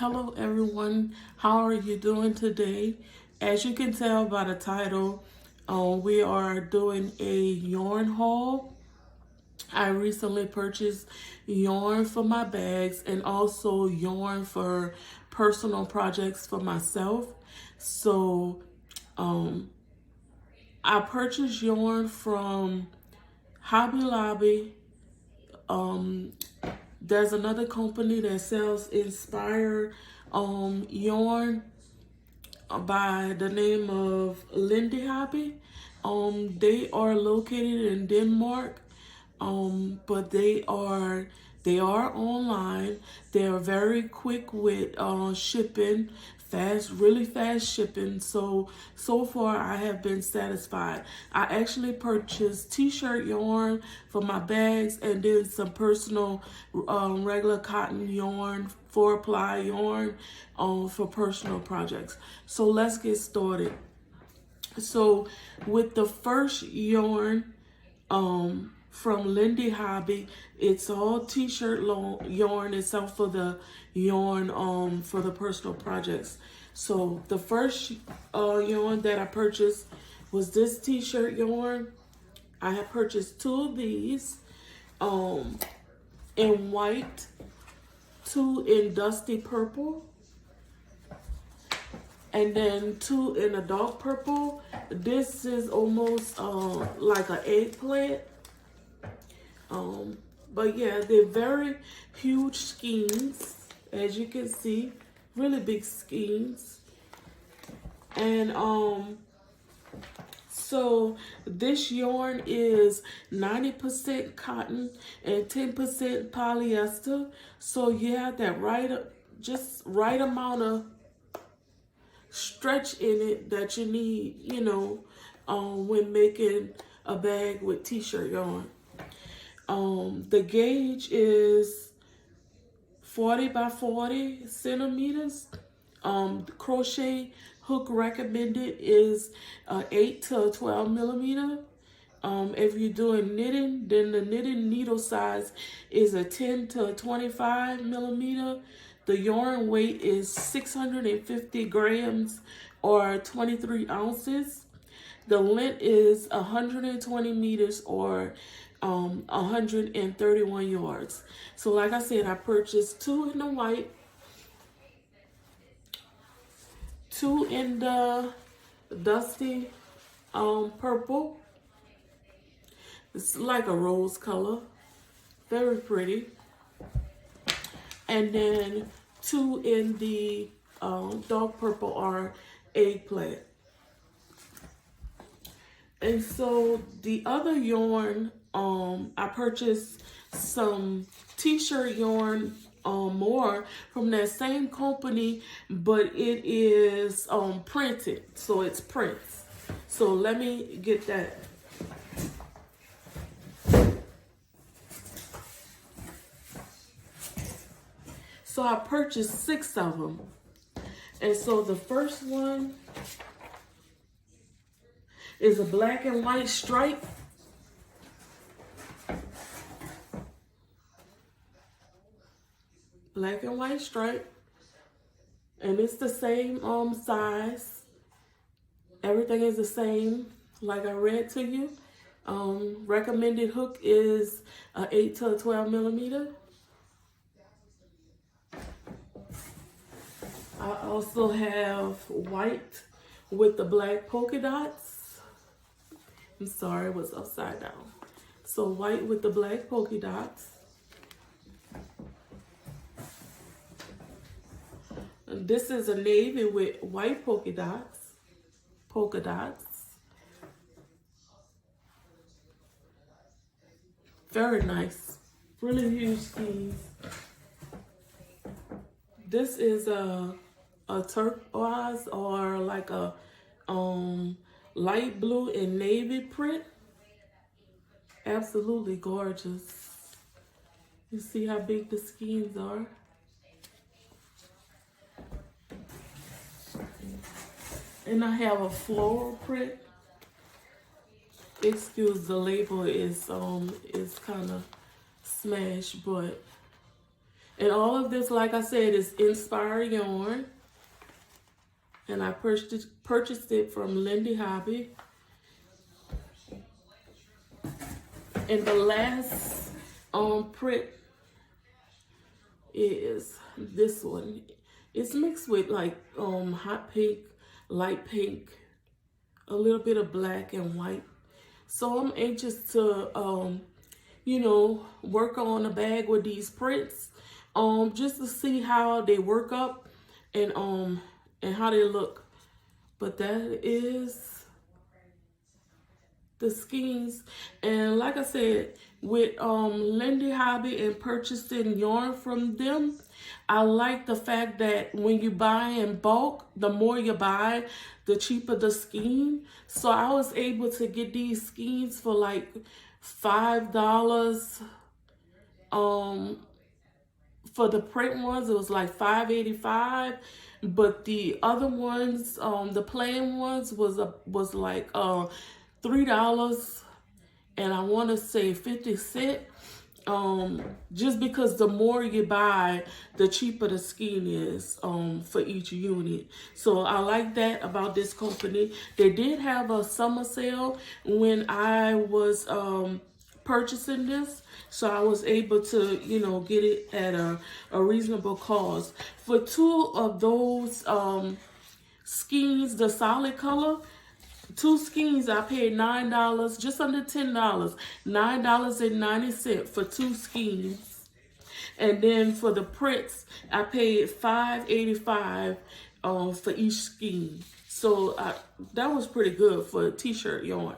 Hello everyone, how are you doing today? As you can tell by the title, we are doing a yarn haul. I recently purchased yarn for my bags and also yarn for personal projects for myself. So I purchased yarn from Hobby Lobby. There's another company that sells inspired yarn by the name of LindeHobby. They are located in Denmark, but they are online. They are very quick with shipping, really fast shipping. So far I have been satisfied. I actually purchased t-shirt yarn for my bags and then some personal regular cotton yarn, 4-ply yarn for personal projects. So let's get started. So with the first yarn, from LindeHobby, it's all t-shirt yarn itself for the yarn for the personal projects. So the first yarn that I purchased was this t-shirt yarn. I have purchased 2 of these in white, 2 in dusty purple, and then 2 in a dark purple. This is almost like an eggplant. But yeah, they're very huge skeins, as you can see, really big skeins. And so this yarn is 90% cotton and 10% polyester. So you have that just right amount of stretch in it that you need, when making a bag with t-shirt yarn. The gauge is 40 by 40 centimeters. Crochet hook recommended is 8 to 12 millimeter. If you're doing knitting, then the knitting needle size is a 10 to 25 millimeter. The yarn weight is 650 grams or 23 ounces. The length is 120 meters or 131 yards. So like I said, I purchased 2 in the white, 2 in the dusty purple. It's like a rose color, very pretty. And then 2 in the dark purple or eggplant. And so the other yarn, I purchased some t-shirt yarn more from that same company, but it is printed, so it's prints. So let me get that. So I purchased 6 of them. And so the first one is a black and white stripe. Black and white stripe. And it's the same size. Everything is the same, like I read to you. Recommended hook is 8 to 12 millimeter. I also have white with the black polka dots. I'm sorry, it was upside down. So white with the black polka dots. And this is a navy with white polka dots. Very nice. Really huge skeins. This is a turquoise or like a light blue and navy print. Absolutely gorgeous. You see how big the skeins are? And I have a floral print. Excuse the label is kind of smashed, but And all of this, like I said, is Inspired yarn. And I purchased it from LindeHobby. And the last print is this one. It's mixed with like hot pink, light pink, a little bit of black and white. So I'm anxious to you know, work on a bag with these prints, just to see how they work up and how they look. But that is the skeins. And like I said, with LindeHobby and purchasing yarn from them, I like the fact that when you buy in bulk, the more you buy, the cheaper the skein. So I was able to get these skeins for like $5. For the print ones, it was like $5.85, but the other ones, the plain ones, was like $3, and I want to say 50 cents. Just because the more you buy, the cheaper the skein is for each unit. So I like that about this company. They did have a summer sale when I was purchasing this, so I was able to, you know, get it at a reasonable cost. For two of those skeins, the solid color, 2 skeins, I paid $9, just under $10, $9.90 for 2 skeins. And then for the prints, I paid $5.85 for each skein. So that was pretty good for a t-shirt yarn.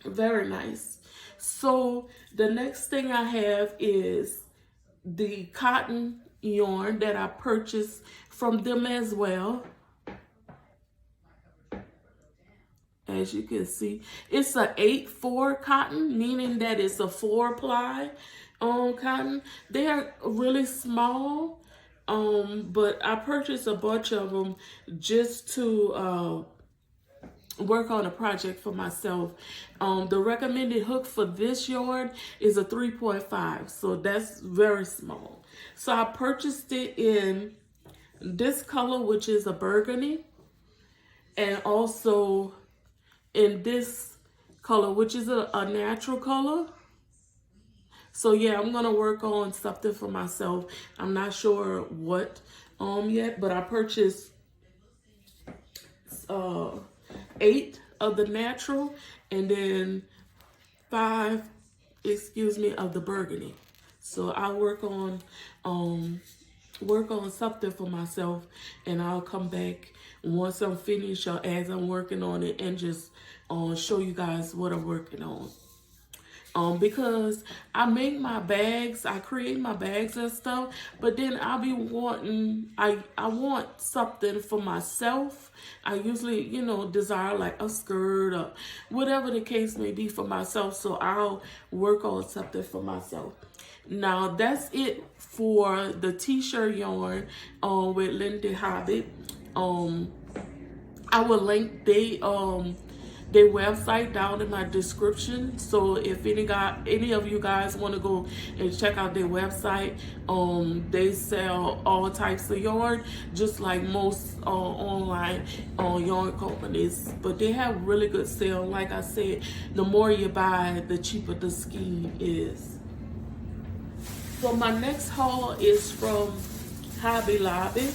Very nice. So the next thing I have is the cotton yarn that I purchased from them as well. As you can see, it's a 8-4 cotton, meaning that it's a 4-ply cotton. They are really small, but I purchased a bunch of them just to work on a project for myself. The recommended hook for this yarn is a 3.5, so that's very small. So I purchased it in this color, which is a burgundy, and also in this color, which is a natural color. So yeah, I'm gonna work on something for myself. I'm not sure what yet, but I purchased 8 of the natural and then 5, of the burgundy. So I'll work on something for myself, and I'll come back once I'm finished or as I'm working on it and just show you guys what I'm working on. Because I make my bags, I create my bags and stuff, but then I'll be wanting, I want something for myself. I usually, you know, desire like a skirt or whatever the case may be for myself, so I'll work on something for myself. Now that's it for the t-shirt yarn with LindeHobby. I will link their website down in my description. So if any of you guys want to go and check out their website, they sell all types of yarn, just like most online yarn companies. But they have really good sale. Like I said, the more you buy, the cheaper the skein is. So my next haul is from Hobby Lobby,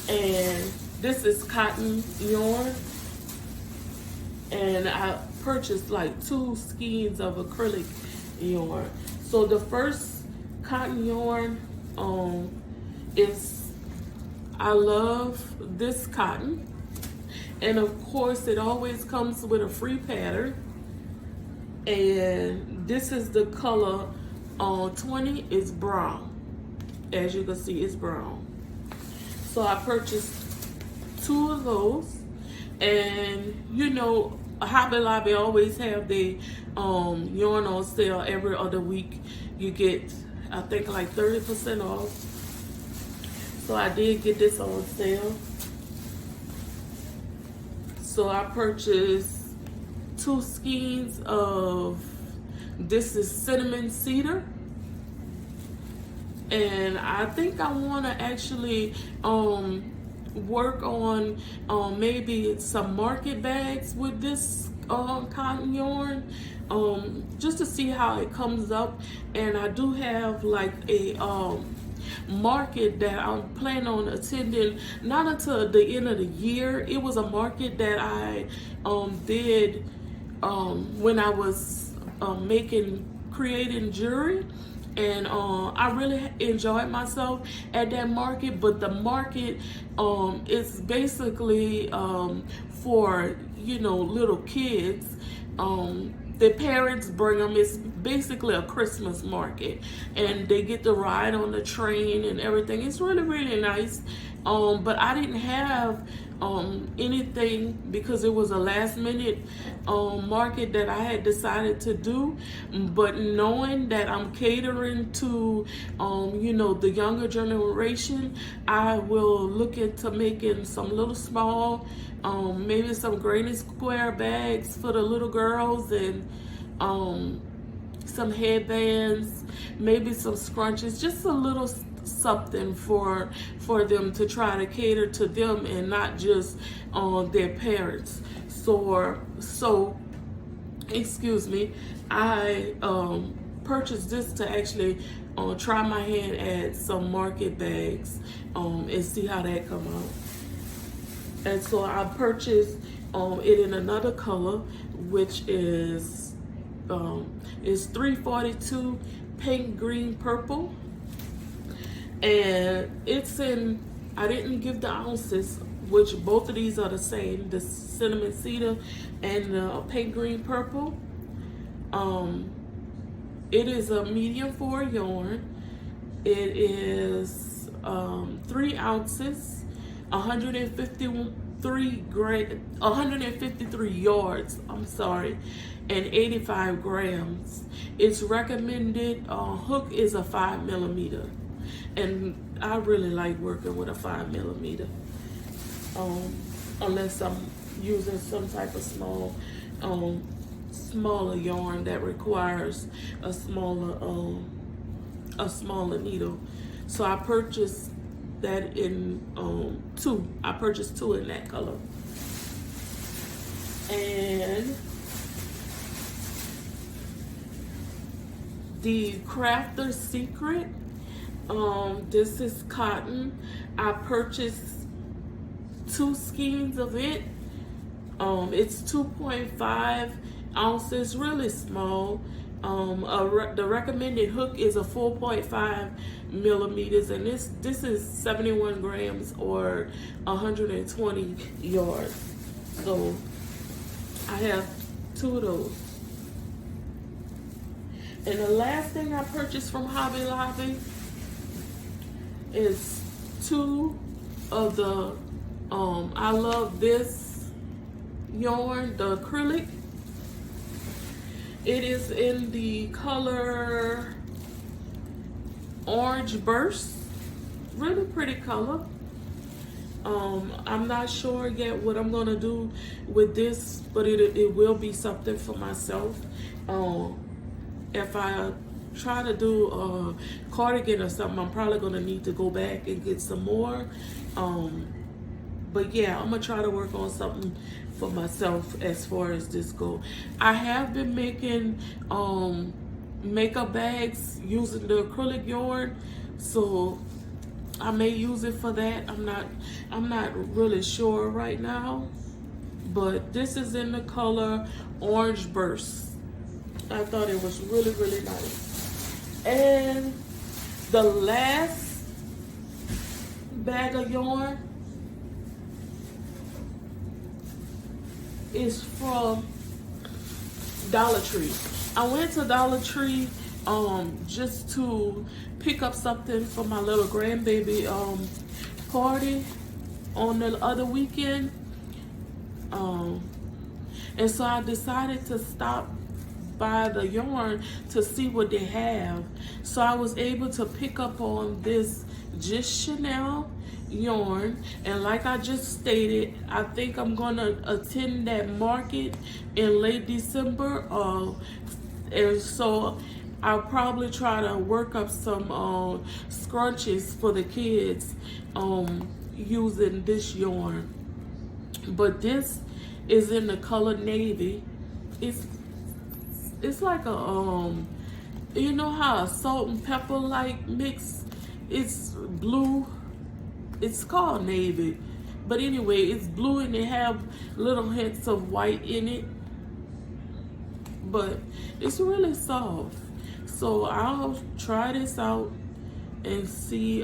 and this is cotton yarn. And I purchased like 2 skeins of acrylic yarn. So the first cotton yarn is, I love this cotton, and of course it always comes with a free pattern, and this is the color 20 is brown. As you can see, it's brown. So I purchased 2 of those. And you know, Hobby Lobby always have the yarn on sale every other week. You get, I think, like 30% off. So I did get this on sale. So I purchased 2 skeins of, this is cinnamon cedar, And I think I want to actually work on maybe some market bags with this cotton yarn, just to see how it comes up. And I do have like a market that I'm planning on attending, not until the end of the year. It was a market that I did when I was creating jewelry, and I really enjoyed myself at that market. But the market is basically for, you know, little kids. The parents bring them. It's basically a Christmas market, and they get to ride on the train and everything. It's really, really nice. But I didn't have anything because it was a last minute market that I had decided to do. But knowing that I'm catering to you know, the younger generation, I will look into making some little small maybe some granny square bags for the little girls, and some headbands, maybe some scrunchies, just a little something for them to try to cater to them and not just their parents. So excuse me, I purchased this to actually try my hand at some market bags and see how that come out. And so I purchased it in another color, which is 342 pink, green, purple. And it's in, I didn't give the ounces, which both of these are the same, the cinnamon cedar and the pink, green, purple. It is a medium 4 yarn. It is 3 ounces, 153 yards, I'm sorry, and 85 grams. Its recommended hook is a 5mm, and I really like working with a 5mm, unless I'm using some type of smaller yarn that requires a smaller needle. So I purchased that in 2. I purchased 2 in that color. And the Crafter's Secret, this is cotton. I purchased 2 skeins of it. It's 2.5 ounces, really small. The recommended hook is a 4.5 millimeters, and this is 71 grams or 120 yards. So I have 2 of those. And the last thing I purchased from Hobby Lobby is 2 of the I love this yarn, the acrylic. It is in the color Orange Burst. Really pretty color. I'm not sure yet what I'm gonna do with this, but it will be something for myself. If I try to do a cardigan or something, I'm probably gonna need to go back and get some more. But yeah, I'm gonna try to work on something for myself as far as this go. I have been making makeup bags using the acrylic yarn, so I may use it for that. I'm not really sure right now, but this is in the color Orange Burst. I thought it was really, really nice. And the last bag of yarn is from Dollar Tree. I went to Dollar Tree just to pick up something for my little grandbaby party on the other weekend. And so I decided to stop by the yarn to see what they have. So I was able to pick up on this Just Chanel yarn, and like I just stated, I think I'm gonna attend that market in late December, and so I'll probably try to work up some scrunchies for the kids using this yarn. But this is in the color navy. It's like a you know how a salt and pepper like mix? It's blue. It's called navy. But anyway, it's blue and they have little hints of white in it. But it's really soft. So I'll try this out and see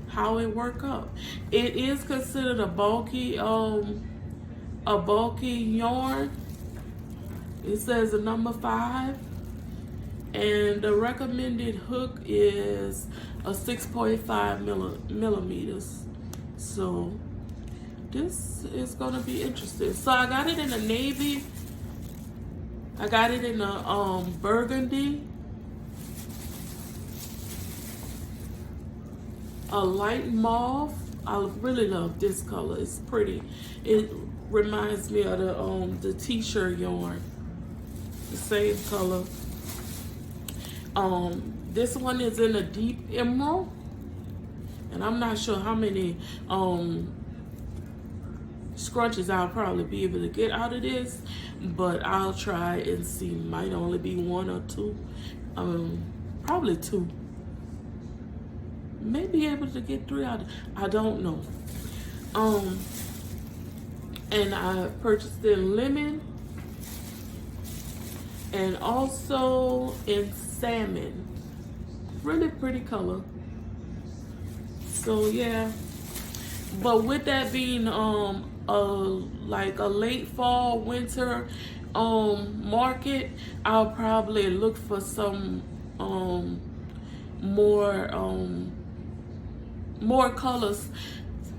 how it work up. It is considered a bulky yarn. It says a number 5, and the recommended hook is a 6.5 millimeters. So this is gonna be interesting. So I got it in a navy. I got it in a burgundy, a light mauve. I really love this color. It's pretty. It reminds me of the t-shirt yarn. The same color. This one is in a deep emerald, and I'm not sure how many scrunchies I'll probably be able to get out of this, but I'll try and see. Might only be 1 or 2, probably 2. Maybe able to get 3 out. I don't know. And I purchased in lemon and also in salmon. Really pretty color. So yeah. But with that being like a late fall winter market, I'll probably look for some more colors,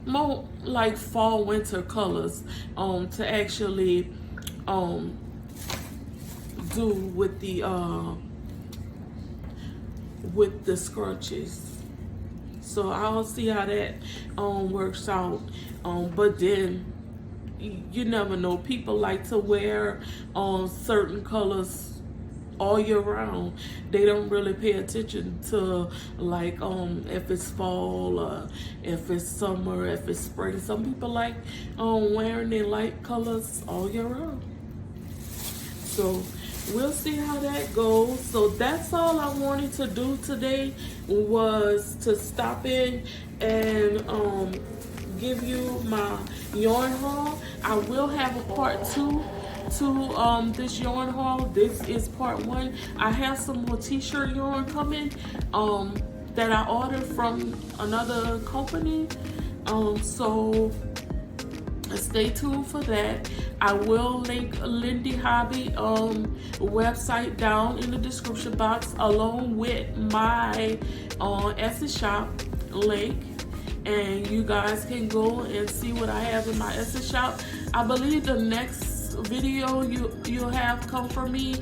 more like fall winter colors to actually do with the scrunchies. So I'll see how that works out. But then you never know. People like to wear certain colors all year round. They don't really pay attention to like if it's fall or if it's summer, if it's spring. Some people like wearing their light colors all year round. So we'll see how that goes. So that's all I wanted to do today, was to stop in and give you my yarn haul. I will have a part 2 to this yarn haul. This is part 1. I have some more t-shirt yarn coming that I ordered from another company. So stay tuned for that. I will link LindeHobby website down in the description box, along with my Etsy shop link, and you guys can go and see what I have in my Etsy shop. I believe the next video you'll have come from me,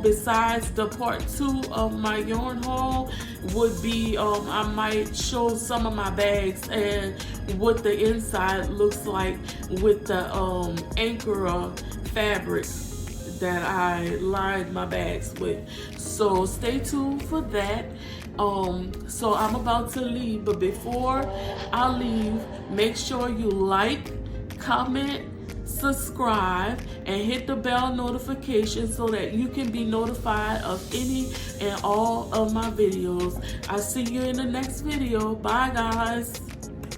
besides the part 2 of my yarn haul, would be I might show some of my bags and what the inside looks like with the Ankara fabric that I lined my bags with. So stay tuned for that. So I'm about to leave, but before I leave, make sure you like, comment, subscribe, and hit the bell notification so that you can be notified of any and all of my videos. I'll see you in the next video. Bye guys.